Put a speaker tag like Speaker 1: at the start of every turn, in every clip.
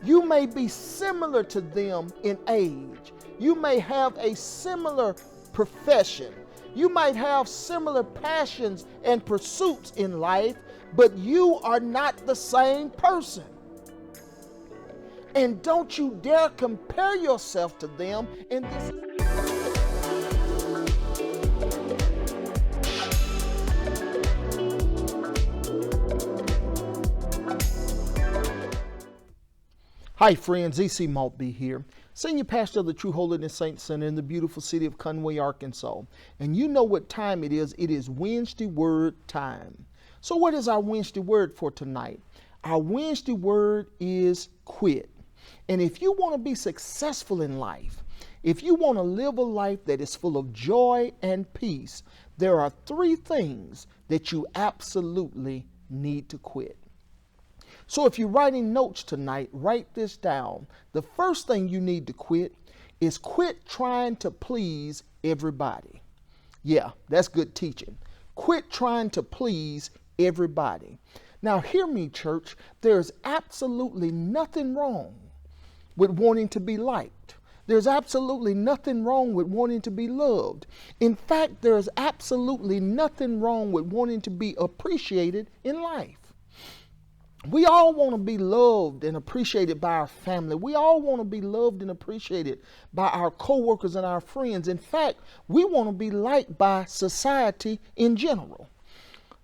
Speaker 1: You may be similar to them in age. You may have a similar profession. You might have similar passions and pursuits in life, but you are not the same person. And don't you dare compare yourself to them. And this is Hi friends, E.C. Maltby here, Senior Pastor of the True Holiness Saints Center in the beautiful city of Conway, Arkansas. And you know what time it is. It is Wednesday Word time. So what is our Wednesday Word for tonight? Our Wednesday Word is quit. And if you want to be successful in life, if you want to live a life that is full of joy and peace, there are 3 things that you absolutely need to quit. So if you're writing notes tonight, write this down. The first thing you need to quit is quit trying to please everybody. Yeah, that's good teaching. Quit trying to please everybody. Now hear me, church. There's absolutely nothing wrong with wanting to be liked. There's absolutely nothing wrong with wanting to be loved. In fact, there's absolutely nothing wrong with wanting to be appreciated in life. We all want to be loved and appreciated by our family. We all want to be loved and appreciated by our coworkers and our friends. In fact, we want to be liked by society in general.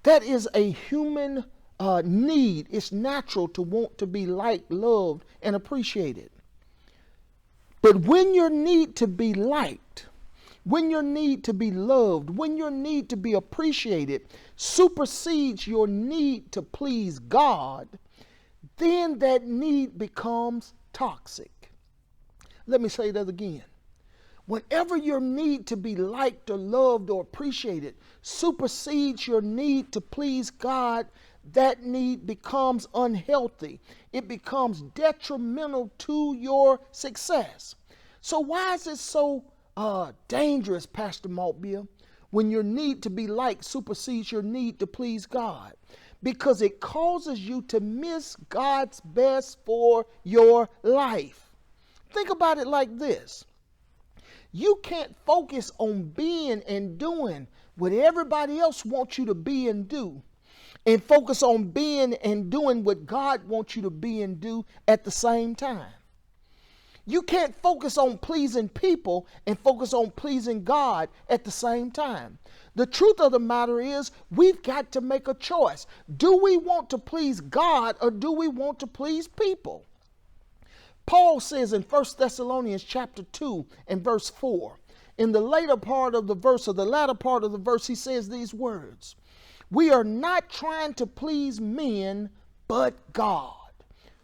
Speaker 1: That is a human need. It's natural to want to be liked, loved, and appreciated. But when your need to be liked, when your need to be loved, when your need to be appreciated supersedes your need to please God, then that need becomes toxic. Let me say that again. Whenever your need to be liked or loved or appreciated supersedes your need to please God, that need becomes unhealthy. It becomes detrimental to your success. So why is it so dangerous, Pastor Maltby, when your need to be liked supersedes your need to please God? Because it causes you to miss God's best for your life. Think about it like this. You can't focus on being and doing what everybody else wants you to be and do, and focus on being and doing what God wants you to be and do at the same time. You can't focus on pleasing people and focus on pleasing God at the same time. The truth of the matter is, we've got to make a choice. Do we want to please God or do we want to please people? Paul says in 1 Thessalonians chapter 2 and verse 4, in the later part of the verse, or the latter part of the verse, he says these words: we are not trying to please men, but God,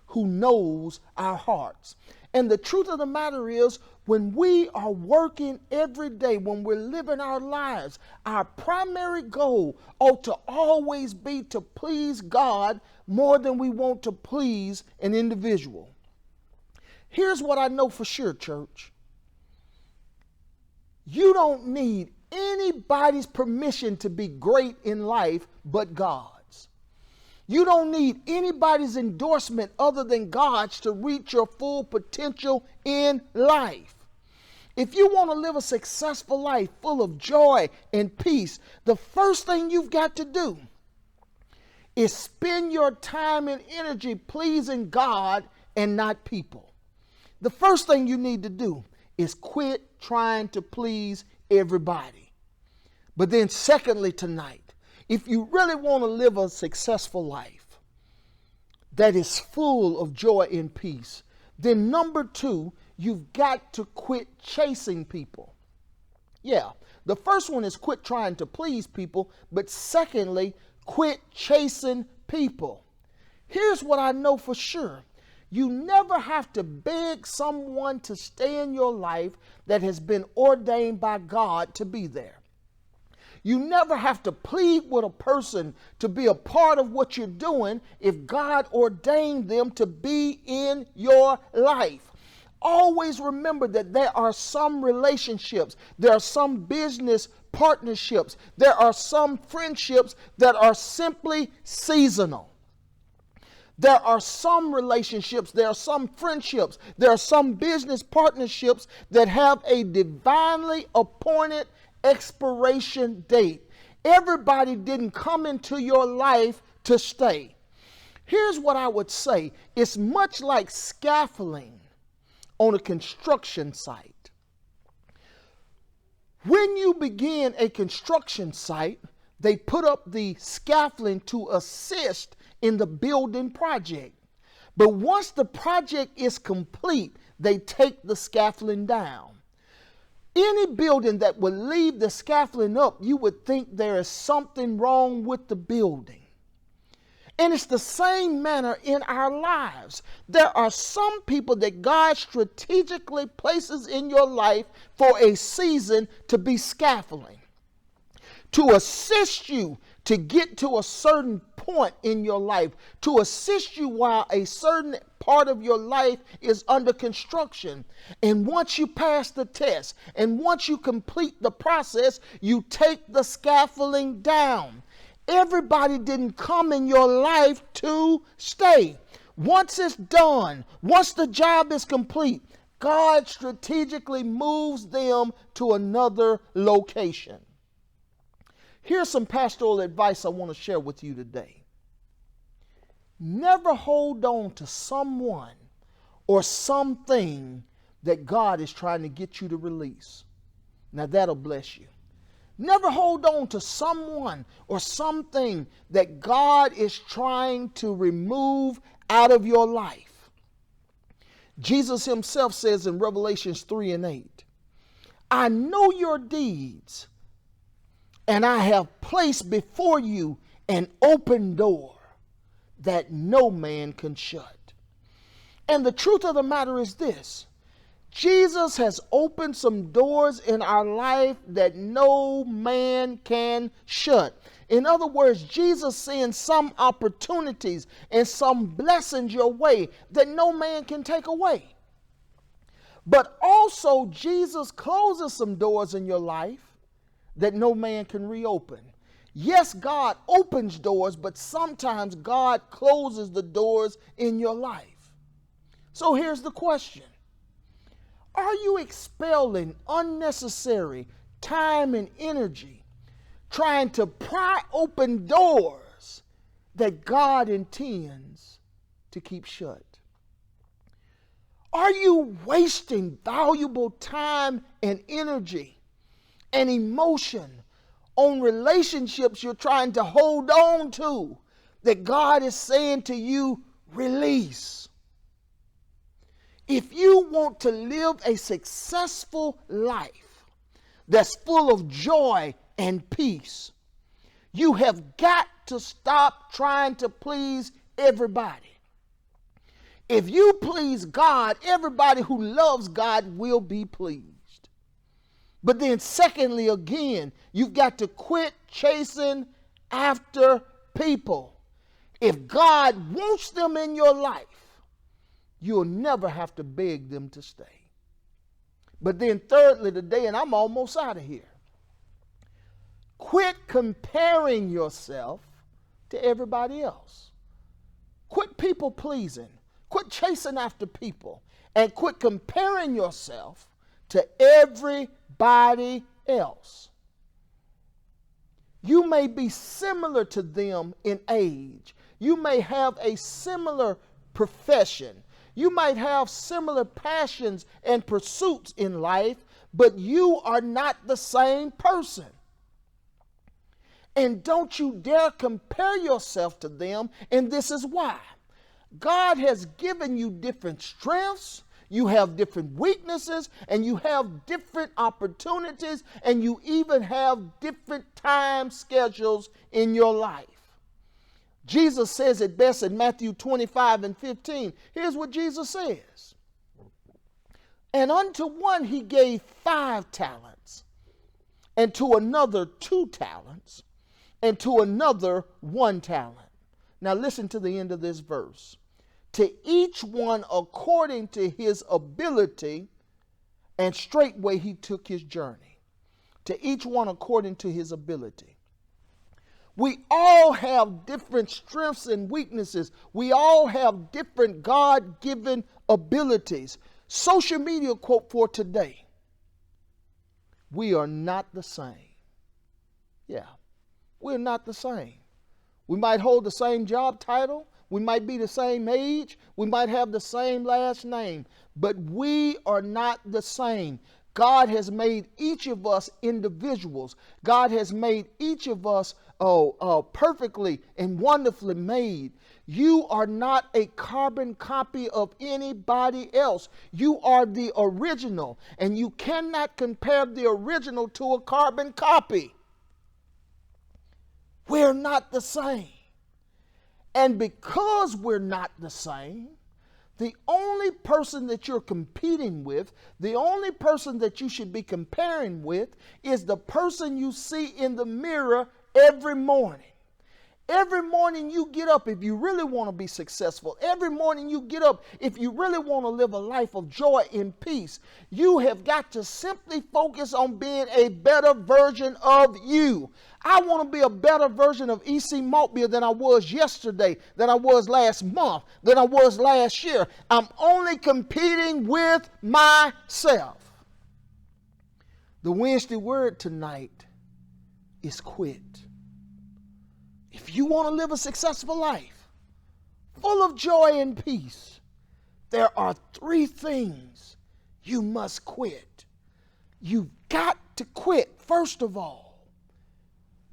Speaker 1: who knows our hearts. And the truth of the matter is, when we are working every day, when we're living our lives, our primary goal ought to always be to please God more than we want to please an individual. Here's what I know for sure, church. You don't need anybody's permission to be great in life but God's. You don't need anybody's endorsement other than God's to reach your full potential in life. If you want to live a successful life full of joy and peace, the first thing you've got to do is spend your time and energy pleasing God and not people. The first thing you need to do is quit trying to please everybody. But then secondly tonight, if you really want to live a successful life that is full of joy and peace, then number 2, you've got to quit chasing people. Yeah, the first one is quit trying to please people, but secondly, quit chasing people. Here's what I know for sure. You never have to beg someone to stay in your life that has been ordained by God to be there. You never have to plead with a person to be a part of what you're doing if God ordained them to be in your life. Always remember that there are some relationships, there are some business partnerships, there are some friendships that are simply seasonal. There are some relationships, there are some friendships, there are some business partnerships that have a divinely appointed expiration date. Everybody didn't come into your life to stay. Here's what I would say. It's much like scaffolding on a construction site. When you begin a construction site, they put up the scaffolding to assist in the building project. But once the project is complete, they take the scaffolding down. Any building that would leave the scaffolding up, you would think there is something wrong with the building. And it's the same manner in our lives. There are some people that God strategically places in your life for a season to be scaffolding, to assist you to get to a certain point in your life, to assist you while a certain part of your life is under construction. And once you pass the test, and once you complete the process, you take the scaffolding down. Everybody didn't come in your life to stay. Once it's done, once the job is complete, God strategically moves them to another location. Here's some pastoral advice I want to share with you today. Never hold on to someone or something that God is trying to get you to release. Now that'll bless you. Never hold on to someone or something that God is trying to remove out of your life. Jesus himself says in Revelations 3:8, I know your deeds, and I have placed before you an open door that no man can shut. And the truth of the matter is this: Jesus has opened some doors in our life that no man can shut. In other words, Jesus sends some opportunities and some blessings your way that no man can take away. But also, Jesus closes some doors in your life that no man can reopen. Yes, God opens doors, but sometimes God closes the doors in your life. So here's the question. Are you expelling unnecessary time and energy trying to pry open doors that God intends to keep shut? Are you wasting valuable time and energy and emotion on relationships you're trying to hold on to that God is saying to you, release? If you want to live a successful life that's full of joy and peace, you have got to stop trying to please everybody. If you please God, everybody who loves God will be pleased. But then secondly, again, you've got to quit chasing after people. If God wants them in your life, you'll never have to beg them to stay. But then thirdly today, and I'm almost out of here, quit comparing yourself to everybody else. Quit people pleasing. Quit chasing after people. And quit comparing yourself to everybody else. You may be similar to them in age. You may have a similar profession. You might have similar passions and pursuits in life, but you are not the same person. And don't you dare compare yourself to them, and this is why. God has given you different strengths, you have different weaknesses, and you have different opportunities, and you even have different time schedules in your life. Jesus says it best in Matthew 25:15. Here's what Jesus says. And unto one he gave 5 talents, and to another 2 talents, and to another 1 talent. Now listen to the end of this verse. To each one according to his ability, and straightway he took his journey. To each one according to his ability. We all have different strengths and weaknesses. We all have different God-given abilities. Social media quote for today: we are not the same. Yeah, we're not the same. We might hold the same job title. We might be the same age. We might have the same last name, but we are not the same. God has made each of us individuals. God has made each of us perfectly and wonderfully made. You are not a carbon copy of anybody else. You are the original, and you cannot compare the original to a carbon copy. We're not the same. And because we're not the same, the only person that you're competing with, the only person that you should be comparing with, is the person you see in the mirror every morning. Every morning you get up, if you really want to be successful, every morning you get up, if you really want to live a life of joy and peace, you have got to simply focus on being a better version of you. I want to be a better version of E.C. Maltby than I was yesterday, than I was last month, than I was last year. I'm only competing with myself. The Wednesday word tonight is quit. If you want to live a successful life, full of joy and peace, there are 3 things you must quit. You've got to quit, first of all,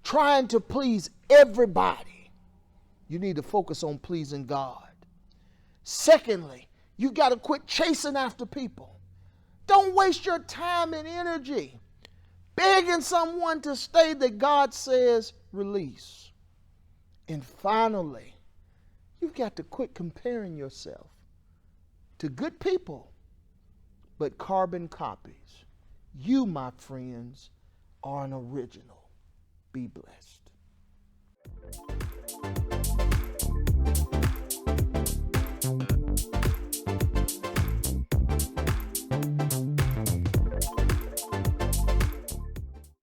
Speaker 1: trying to please everybody. You need to focus on pleasing God. Secondly, you got to quit chasing after people. Don't waste your time and energy begging someone to stay that God says release. And finally, you've got to quit comparing yourself to good people, but carbon copies. You, my friends, are an original. Be blessed.